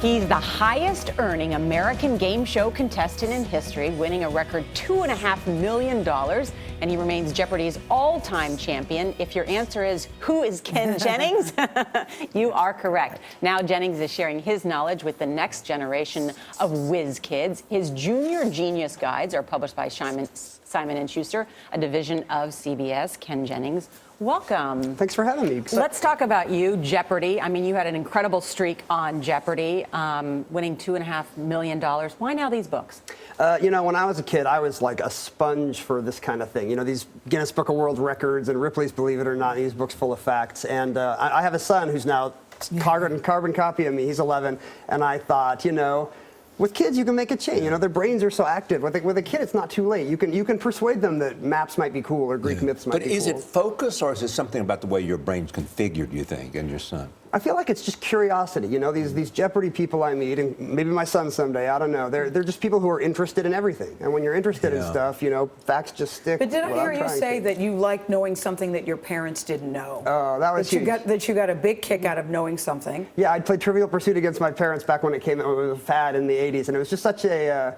He's the highest earning American game show contestant in history, winning a record $2.5 million. And he remains Jeopardy's all-time champion. If your answer is, who is Ken Jennings? You are correct. Now Jennings is sharing his knowledge with the next generation of whiz kids. His Junior Genius Guides are published by Simon Schuster, a division of CBS. Ken Jennings, welcome. Thanks for having me. Let's talk about you, Jeopardy. I mean, you had an incredible streak on Jeopardy, winning $2.5 million. Why now these books? You know, when I was a kid, I was like a sponge for this kind of thing. You know, these Guinness Book of World Records and Ripley's Believe It or Not, these books full of facts. And I have a son who's now carbon copy of me. He's 11. And I thought, you know, with kids, you can make a change. You know, their brains are so active. With a kid, it's not too late. You can persuade them that maps might be cool or Greek myths might be cool. But is it focus, or is it something about the way your brain's configured, you think, and your son? I feel like it's just curiosity. You know, these Jeopardy people I meet, and maybe my son someday, I don't know. They're just people who are interested in everything. And when you're interested in stuff, you know, facts just stick. But did I hear you say that you like knowing something that your parents didn't know? Oh, that was huge. That you got a big kick out of knowing something. Yeah, I'd played Trivial Pursuit against my parents back when it came out. It was a fad in the 80s, and it was just such a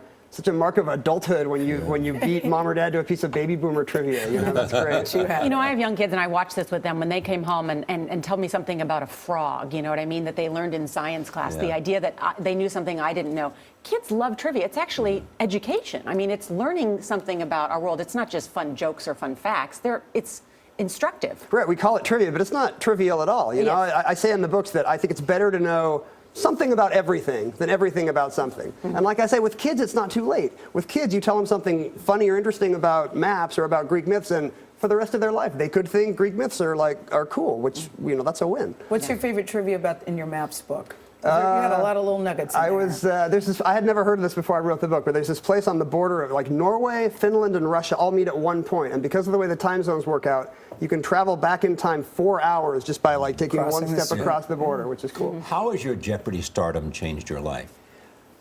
mark of adulthood when you beat mom or dad to a piece of baby boomer trivia. You know, that's great. You know, I have young kids, and I watch this with them when they came home and tell me something about a frog, you know what I mean, that they learned in science class, the idea that they knew something I didn't know. Kids love trivia. It's actually education. I mean, it's learning something about our world. It's not just fun jokes or fun facts. It's instructive. Right, we call it trivia, but it's not trivial at all. You know, I say in the books that I think it's better to know something about everything than everything about something. And like I say, with kids, it's not too late. With kids, you tell them something funny or interesting about maps or about Greek myths, and for the rest of their life, they could think Greek myths are cool, which, you know, that's a win. What's your favorite trivia about in your maps book? You had a lot of little nuggets in there. I had never heard of this before I wrote the book, but there's this place on the border of like Norway, Finland, and Russia all meet at one point, and because of the way the time zones work out, you can travel back in time 4 hours just by like taking one step across the border, which is cool. How has your Jeopardy stardom changed your life?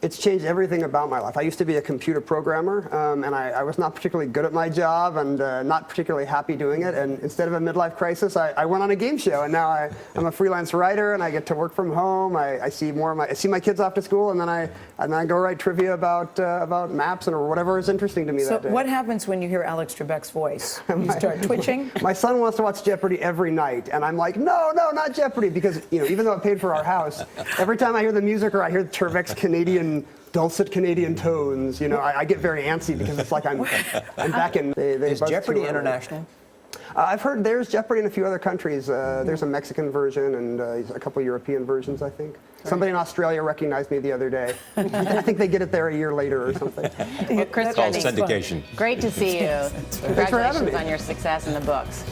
It's changed everything about my life. I used to be a computer programmer, and I was not particularly good at my job and not particularly happy doing it. And instead of a midlife crisis, I went on a game show, and now I'm a freelance writer, and I get to work from home. I see my kids off to school, and then I go write trivia about maps or whatever is interesting to me that day. So what happens when you hear Alex Trebek's voice? You start twitching? My son wants to watch Jeopardy every night, and I'm like, no, not Jeopardy, because, you know, even though it paid for our house, every time I hear the music or I hear Trebek's Canadian dulcet Canadian tones, you know, I get very antsy because it's like I'm back in. Is Jeopardy international? I've heard there's Jeopardy in a few other countries. There's a Mexican version and a couple European versions, I think. Somebody in Australia recognized me the other day. I think they get it there a year later or something. Well, Chris Called Jennings, syndication. great to see you. Thanks for having me. Congratulations on your success in the books.